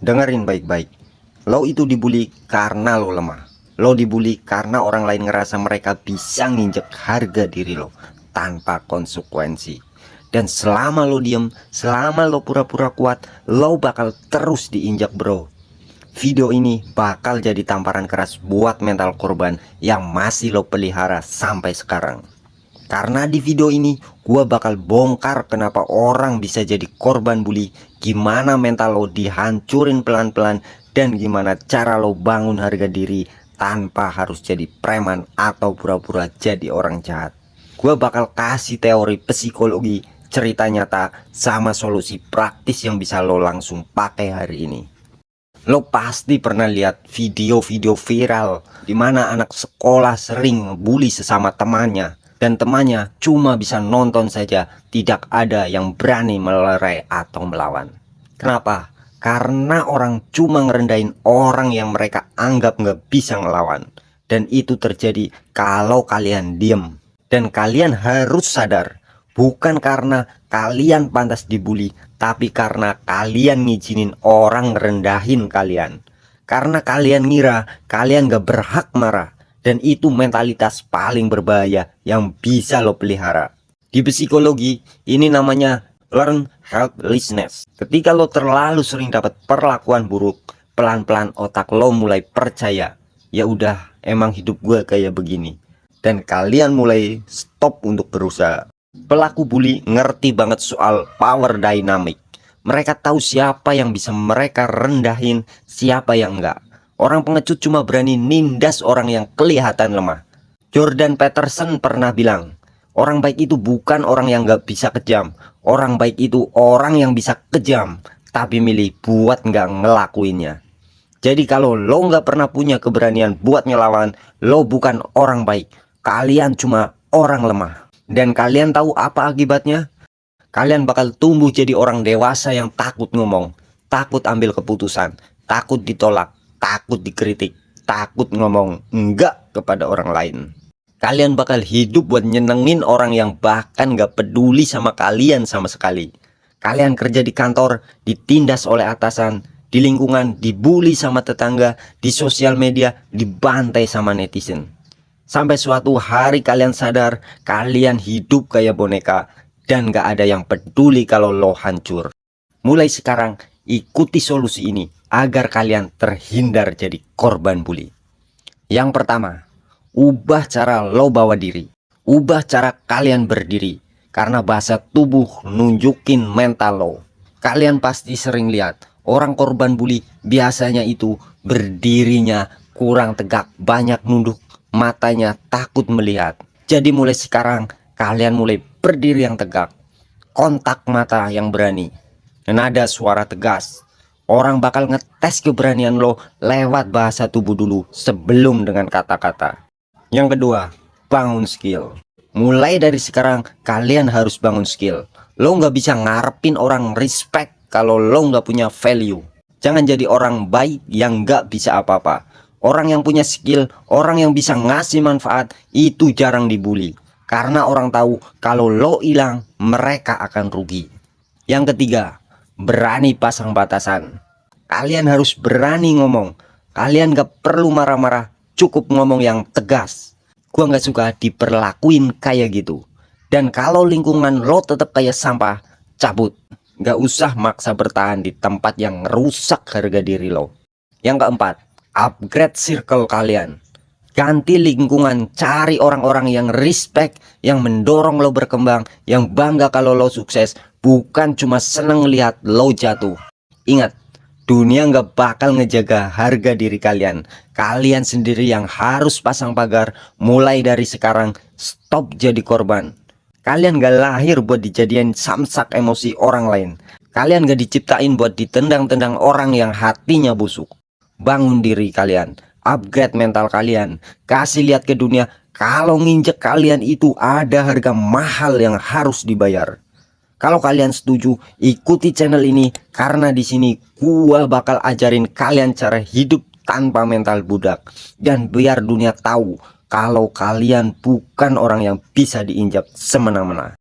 Dengerin baik-baik. Lo itu dibully karena lo lemah. Lo dibully karena orang lain ngerasa mereka bisa nginjek harga diri lo tanpa konsekuensi. Dan selama lo diem, selama lo pura-pura kuat, lo bakal terus diinjak bro. Video ini bakal jadi tamparan keras buat mental korban yang masih lo pelihara sampai sekarang. Karena di video ini gua bakal bongkar kenapa orang bisa jadi korban bully, gimana mental lo dihancurin pelan-pelan, dan gimana cara lo bangun harga diri tanpa harus jadi preman atau pura-pura jadi orang jahat. Gua bakal kasih teori psikologi, cerita nyata, sama solusi praktis yang bisa lo langsung pakai hari ini. Lo pasti pernah lihat video-video viral di mana anak sekolah sering ngebully sesama temannya. Dan temannya cuma bisa nonton saja, tidak ada yang berani melerai atau melawan. Kenapa? Karena orang cuma ngerendahin orang yang mereka anggap nggak bisa ngelawan. Dan itu terjadi kalau kalian diem. Dan kalian harus sadar, bukan karena kalian pantas dibully, tapi karena kalian ngizinin orang ngerendahin kalian. Karena kalian ngira kalian gak berhak marah. Dan itu mentalitas paling berbahaya yang bisa lo pelihara. Di psikologi, ini namanya learn helplessness. Ketika lo terlalu sering dapat perlakuan buruk, pelan-pelan otak lo mulai percaya, ya udah emang hidup gue kayak begini. Dan kalian mulai stop untuk berusaha. Pelaku bully ngerti banget soal power dynamic. Mereka tahu siapa yang bisa mereka rendahin, siapa yang enggak. Orang pengecut cuma berani nindas orang yang kelihatan lemah. Jordan Peterson pernah bilang, orang baik itu bukan orang yang gak bisa kejam. Orang baik itu orang yang bisa kejam, tapi milih buat gak ngelakuinnya. Jadi kalau lo gak pernah punya keberanian buat ngelawan, lo bukan orang baik. Kalian cuma orang lemah. Dan kalian tahu apa akibatnya? Kalian bakal tumbuh jadi orang dewasa yang takut ngomong, takut ambil keputusan, takut ditolak, takut dikritik, takut ngomong enggak kepada orang lain. Kalian bakal hidup buat nyenengin orang yang bahkan gak peduli sama kalian sama sekali. Kalian kerja di kantor, ditindas oleh atasan, di lingkungan, dibully sama tetangga, di sosial media, dibantai sama netizen. Sampai suatu hari kalian sadar, kalian hidup kayak boneka, dan gak ada yang peduli kalau lo hancur. Mulai sekarang, ikuti solusi ini agar kalian terhindar jadi korban bully. Yang pertama, ubah cara lo bawa diri. Ubah cara kalian berdiri. Karena bahasa tubuh nunjukin mental lo. Kalian pasti sering lihat orang korban bully biasanya itu berdirinya kurang tegak, banyak nunduk, matanya takut melihat. Jadi mulai sekarang kalian mulai berdiri yang tegak, kontak mata yang berani, nada suara tegas. Orang bakal ngetes keberanian lo lewat bahasa tubuh dulu sebelum dengan kata-kata. Yang kedua, bangun skill. Mulai dari sekarang kalian harus bangun skill. Lo nggak bisa ngarepin orang respect kalau lo nggak punya value. Jangan jadi orang baik yang nggak bisa apa-apa. Orang yang punya skill, orang yang bisa ngasih manfaat, itu jarang dibully. Karena orang tahu kalau lo hilang, mereka akan rugi. Yang ketiga, berani pasang batasan. Kalian harus berani ngomong. Kalian gak perlu marah-marah, cukup ngomong yang tegas. Gua gak suka diperlakuin kayak gitu. Dan kalau lingkungan lo tetap kayak sampah, cabut. Gak usah maksa bertahan di tempat yang ngerusak harga diri lo. Yang keempat, upgrade circle kalian. Ganti lingkungan, cari orang-orang yang respect, yang mendorong lo berkembang, yang bangga kalau lo sukses, bukan cuma seneng lihat lo jatuh. Ingat, dunia nggak bakal ngejaga harga diri kalian. Kalian sendiri yang harus pasang pagar. Mulai dari sekarang, stop jadi korban. Kalian gak lahir buat dijadiin samsak emosi orang lain. Kalian gak diciptain buat ditendang-tendang orang yang hatinya busuk. Bangun diri kalian, upgrade mental kalian, kasih lihat ke dunia kalau nginjek kalian itu ada harga mahal yang harus dibayar. Kalau kalian setuju, ikuti channel ini karena di sini gua bakal ajarin kalian cara hidup tanpa mental budak, dan biar dunia tahu kalau kalian bukan orang yang bisa diinjak semena-mena.